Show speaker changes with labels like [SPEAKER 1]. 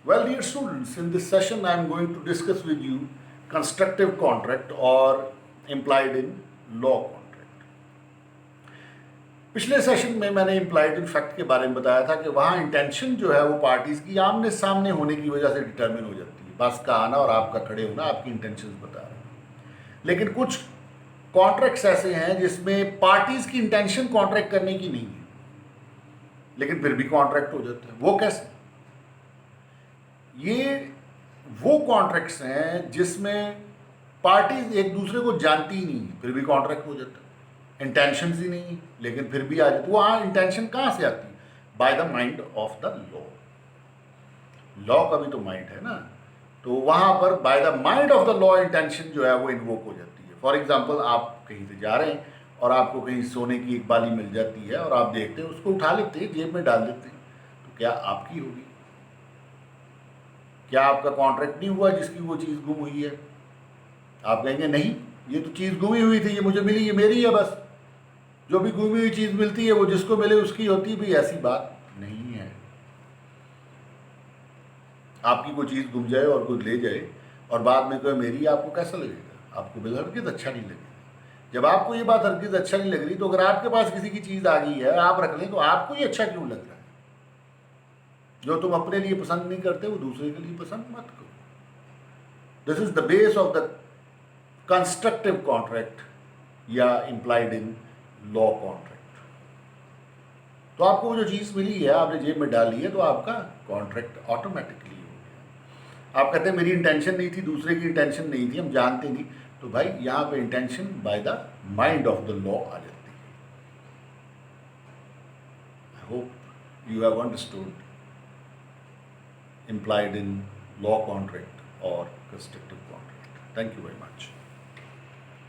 [SPEAKER 1] Well, dear students, in this session I am going to discuss with you constructive contract or implied in law contract. पिछले session में मैंने implied in fact के बारे में बताया था कि वहाँ इंटेंशन जो है वो पार्टीज की आमने सामने होने की वजह से डिटरमिन हो जाती है। बस का आना और आपका खड़े होना आपकी इंटेंशंस बता रहे हैं। लेकिन कुछ कॉन्ट्रैक्ट्स ऐसे हैं जिसमें पार्टीज की इंटेंशन कॉन्ट्रैक्ट करने की नहीं है, लेकिन फिर भी कॉन्ट्रैक्ट हो जाता है। वो कैसे? ये वो कॉन्ट्रैक्ट्स हैं जिसमें पार्टीज एक दूसरे को जानती ही नहीं, फिर भी कॉन्ट्रैक्ट हो जाता है। इंटेंशंस ही नहीं, लेकिन फिर भी आ जाती। वहाँ इंटेंशन कहाँ से आती है? Bye the mind of the law. Law का भी तो माइंड है ना, तो वहाँ पर bye the mind of the law intention जो है वो इन्वोक हो जाती है। फॉर एग्जाम्पल, आप कहीं से जा रहे हैं और आपको कहीं सोने की एक बाली मिल जाती है और आप देखते हैं, उसको उठा लेते हैं, जेब में डाल देते हैं, तो क्या आपकी होगी? क्या आपका कॉन्ट्रैक्ट नहीं हुआ जिसकी वो चीज़ गुम हुई है? आप कहेंगे नहीं, ये तो चीज़ गुमी हुई थी, ये मुझे मिली, ये मेरी है। बस जो भी गुमी हुई चीज़ मिलती है वो जिसको मिले उसकी होती। भी ऐसी बात नहीं है। आपकी कोई चीज़ गुम जाए और कोई ले जाए और बाद में कहे मेरी, आपको कैसा लगेगा? आपको बिल हरगिज़ अच्छा नहीं लगेगा। जब आपको ये बात हरगिज़ अच्छा नहीं लग रही, तो अगर आपके पास किसी की चीज़ आ गई है, आप रख लें, तो आपको ये अच्छा क्यों लग रहा है? जो तुम अपने लिए पसंद नहीं करते वो दूसरे के लिए पसंद मत करो। This is the base of the constructive contract या इंप्लाइड इन लॉ कॉन्ट्रैक्ट। तो आपको वो जो चीज़ मिली है, आपने जेब में डाली है, तो आपका कॉन्ट्रैक्ट ऑटोमेटिकली हो गया। आप कहते हैं मेरी इंटेंशन नहीं थी, दूसरे की इंटेंशन नहीं थी, हम जानते नहीं, तो भाई यहाँ पे intention by the mind of the law आ जाती है। I hope you have understood implied in law contract or constructive contract. Thank you very much.